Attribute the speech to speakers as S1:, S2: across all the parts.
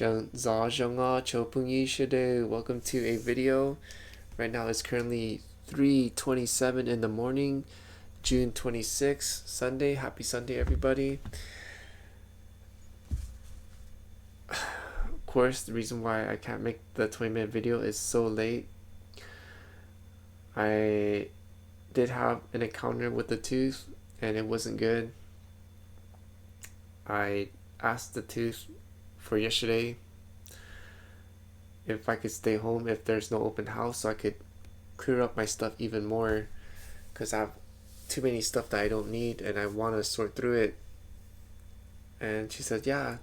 S1: Welcome to a video. Right now it's currently 3:27 in the morning, June 26th, Sunday. Happy Sunday, everybody. Of course, the reason why I can't make the 20-minute video is so late. I did have an encounter with the tooth and it wasn't good. I asked the tooth for yesterday if I could stay home if there's no open house so I could clear up my stuff even more, because I have too many stuff that I don't need and I want to sort through it. And she said, yeah,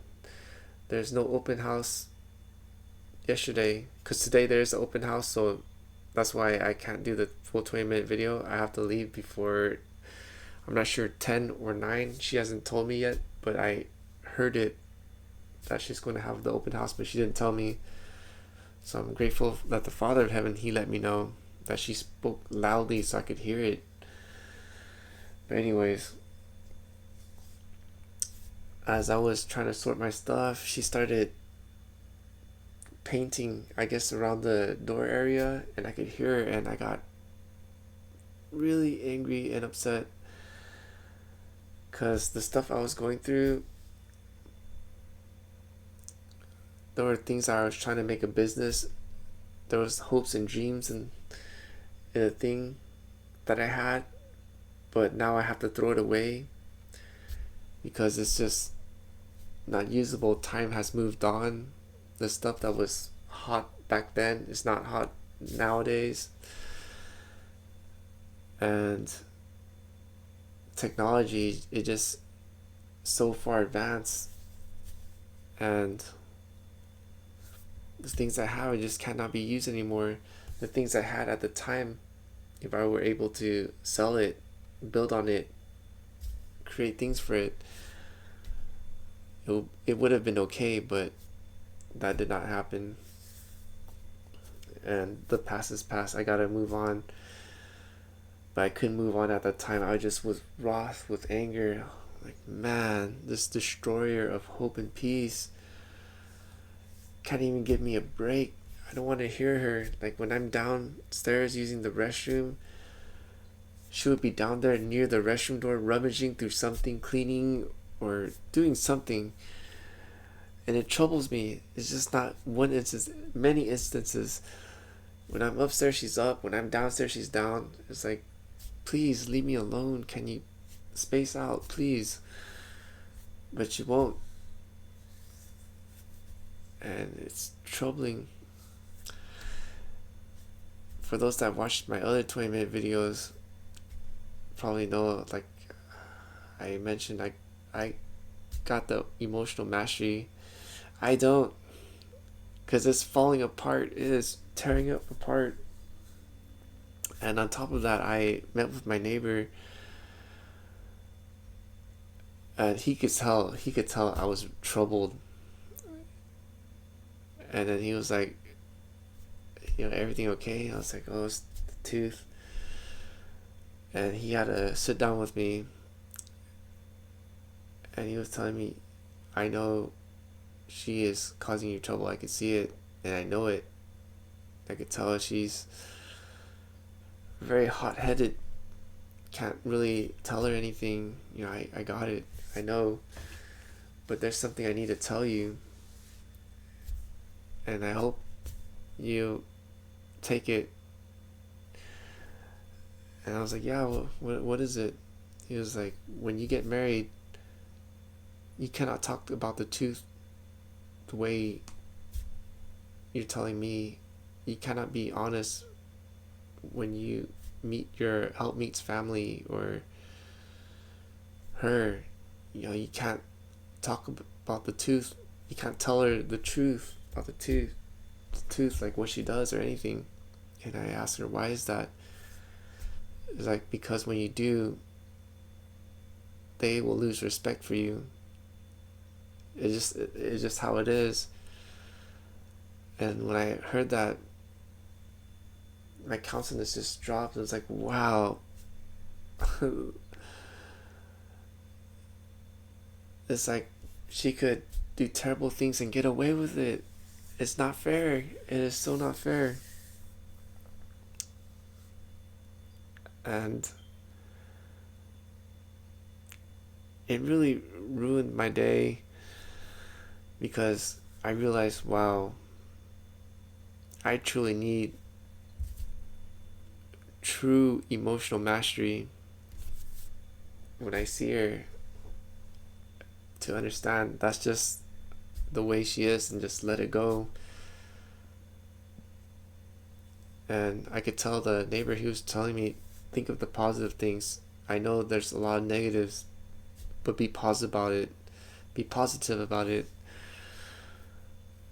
S1: there's no open house yesterday, because today there's an open house, so that's why I can't do the full 20-minute video. I have to leave before, I'm not sure, 10 or 9. She hasn't told me yet, but I heard it that she's going to have the open house, but she didn't tell me. So I'm grateful that the Father of Heaven, he let me know, that she spoke loudly so I could hear it. But anyways, as I was trying to sort my stuff, she started painting, I guess, around the door area, and I could hear her, and I got really angry and upset because the stuff I was going through, there were things I was trying to make a business. There was hopes and dreams and a thing that I had, but now I have to throw it away because it's just not usable. Time has moved on. The stuff that was hot back then is not hot nowadays, and technology, it just so far advanced, and the things I have, it just cannot be used anymore. The things I had at the time, if I were able to sell it, build on it, create things for it, it would have been okay, but that did not happen. And the past is past. I gotta move on. But I couldn't move on at that time. I just was wroth with anger. Like, man, this destroyer of hope and peace can't even give me a break. I don't want to hear her. Like, when I'm downstairs using the restroom, she would be down there near the restroom door, rummaging through something, cleaning or doing something, and it troubles me. It's just not one instance, many instances. When I'm upstairs, she's up. When I'm downstairs, she's down. It's like, please leave me alone. Can you space out, please? But she won't, and it's troubling. For those that watched my other 20-minute videos, probably know, like I mentioned, I got the emotional mastery. I don't, because it's falling apart. It is tearing up apart. And on top of that, I met with my neighbor, and he could tell I was troubled. And then he was like, everything okay? I was like, oh, it's the tooth. And he had to sit down with me, and he was telling me, I know she is causing you trouble. I could see it, and I know it. I could tell she's very hot-headed. Can't really tell her anything. I got it. I know. But there's something I need to tell you, and I hope you take it. And I was like, yeah, what is it? He was like, when you get married, you cannot talk about the tooth the way you're telling me. You cannot be honest when you meet your helpmeet's family or her. You can't talk about the tooth. You can't tell her the truth about the tooth, like what she does or anything. And I asked her, why is that? It's like, because when you do, they will lose respect for you. It's just how it is. And when I heard that, my countenance just dropped. I was like, wow. It's like she could do terrible things and get away with it. It's not fair. It is so not fair. And it really ruined my day because I realized, wow, I truly need true emotional mastery when I see her to understand that's just the way she is and just let it go. And I could tell the neighbor, he was telling me, think of the positive things. I know there's a lot of negatives, but be positive about it. Be positive about it.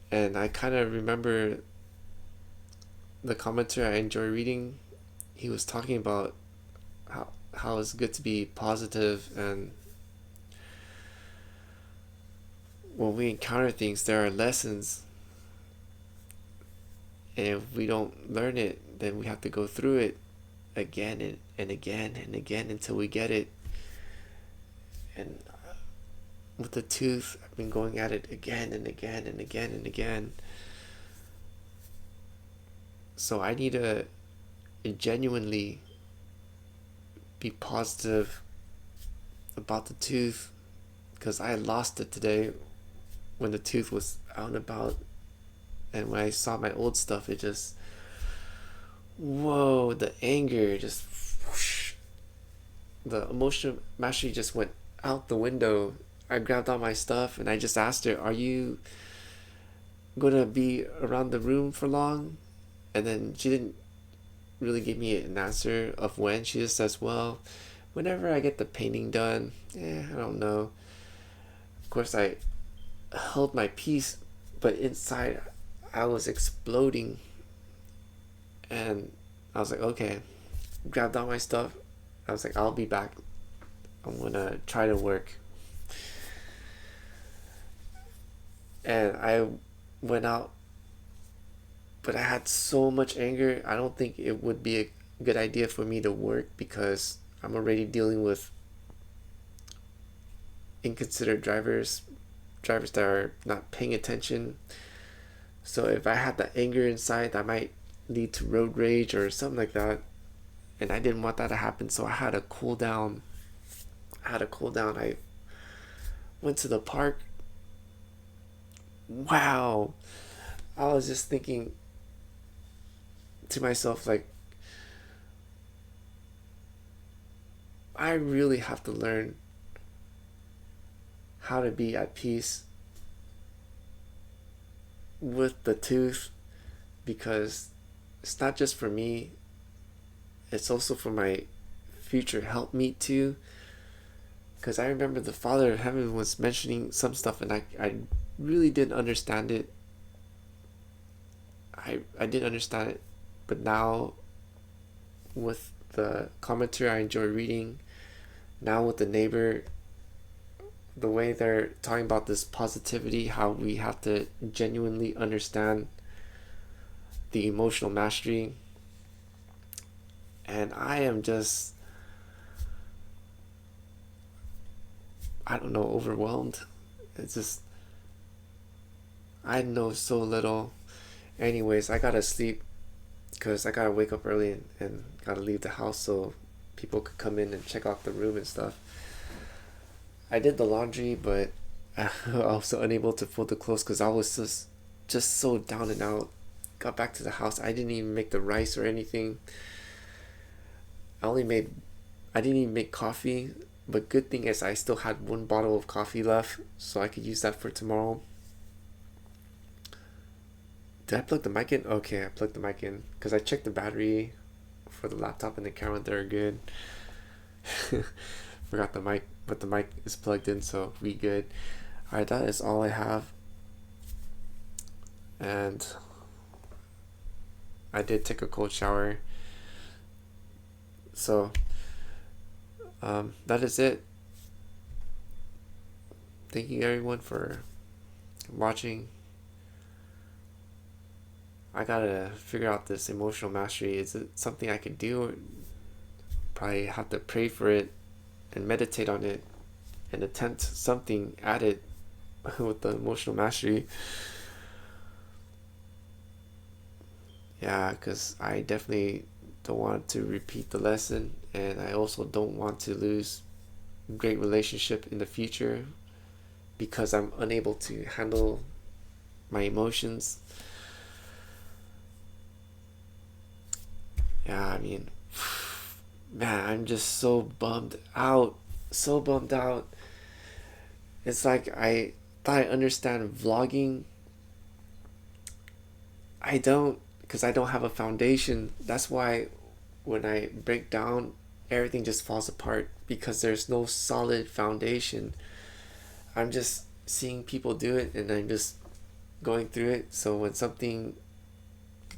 S1: And I kind of remember the commenter I enjoy reading. He was talking about how it's good to be positive, and when we encounter things, there are lessons, and if we don't learn it, then we have to go through it again and again and again until we get it. And with the tooth, I've been going at it again and again and again and again. So I need to genuinely be positive about the tooth, because I lost it today when the tooth was out and about, and when I saw my old stuff, it just, whoa, the anger just whoosh, the emotional mastery just went out the window. I grabbed all my stuff and I just asked her, are you gonna be around the room for long? And then she didn't really give me an answer of when. She just says, well, whenever I get the painting done. I don't know. Of course, I held my peace, but inside I was exploding. And I was like, okay, grabbed all my stuff. I was like, I'll be back. I'm gonna try to work. And I went out, but I had so much anger. I don't think it would be a good idea for me to work because I'm already dealing with inconsiderate drivers that are not paying attention. So if I had that anger inside, that might lead to road rage or something like that. And I didn't want that to happen, so I had to cool down. I went to the park. Wow. I was just thinking to myself, like, I really have to learn how to be at peace with the tooth, because it's not just for me, it's also for my future helpmeet too. Because I remember the Father of Heaven was mentioning some stuff and I really didn't understand it. I didn't understand it, but now with the commentary I enjoy reading, now with the neighbor, the way they're talking about this positivity, how we have to genuinely understand the emotional mastery, and I am just, I don't know, overwhelmed. It's just, I know so little. Anyways, I gotta sleep because I gotta wake up early and gotta leave the house so people could come in and check out the room and stuff. I did the laundry, but I was unable to fold the clothes because I was just so down and out. Got back to the house, I didn't even make the rice or anything. I didn't even make coffee, but good thing is I still had one bottle of coffee left, so I could use that for tomorrow. Did I plug the mic in? Okay, I plugged the mic in because I checked the battery for the laptop and the camera. They're good. Forgot the mic, but the mic is plugged in, so we good. Alright, that is all I have. And I did take a cold shower. So that is it. Thank you everyone for watching. I gotta figure out this emotional mastery. Is it something I could do? Probably have to pray for it and meditate on it and attempt something at it with the emotional mastery. Yeah, because I definitely don't want to repeat the lesson, and I also don't want to lose great relationship in the future because I'm unable to handle my emotions. Yeah, I mean, man, I'm just so bummed out. So bummed out. It's like I thought I understand vlogging. I don't, because I don't have a foundation. That's why when I break down, everything just falls apart because there's no solid foundation. I'm just seeing people do it and I'm just going through it. So when something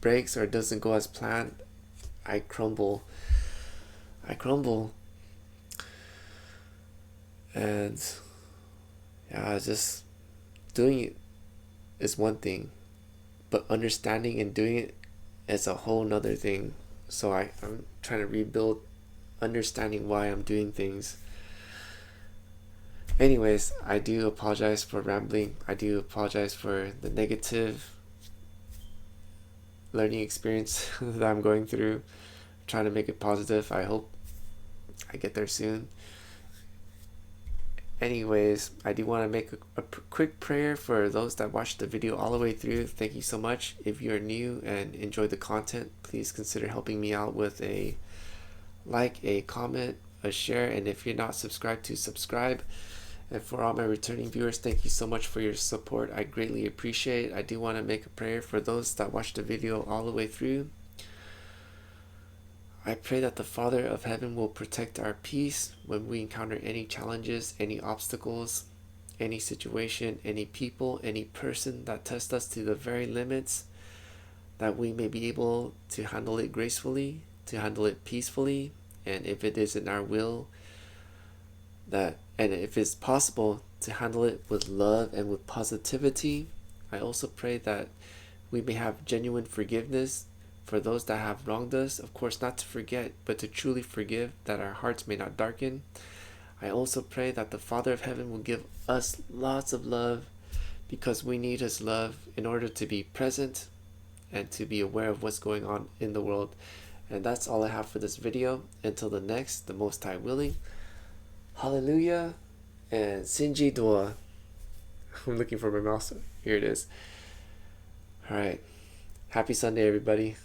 S1: breaks or doesn't go as planned, I crumble. I crumble. And yeah, just doing it is one thing, but understanding and doing it is a whole nother thing. So I'm trying to rebuild understanding why I'm doing things. Anyways, I do apologize for rambling. I do apologize for the negative learning experience that I'm going through. I'm trying to make it positive. I hope I get there soon. Anyways, I do want to make a quick prayer for those that watched the video all the way through. Thank you so much. If you're new and enjoy the content, please consider helping me out with a like, a comment, a share, and if you're not subscribed, to subscribe. And for all my returning viewers, thank you so much for your support. I greatly appreciate it. I do want to make a prayer for those that watched the video all the way through. I pray that the Father of Heaven will protect our peace when we encounter any challenges, any obstacles, any situation, any people, any person that tests us to the very limits, that we may be able to handle it gracefully, to handle it peacefully, and if it is in our will, and if it's possible, to handle it with love and with positivity. I also pray that we may have genuine forgiveness for those that have wronged us. Of course, not to forget, but to truly forgive, that our hearts may not darken. I also pray that the Father of Heaven will give us lots of love, because we need His love in order to be present and to be aware of what's going on in the world. And that's all I have for this video. Until the next, the Most High willing. Hallelujah and Sinji Dua. I'm looking for my mouse. Here it is. Alright. Happy Sunday, everybody.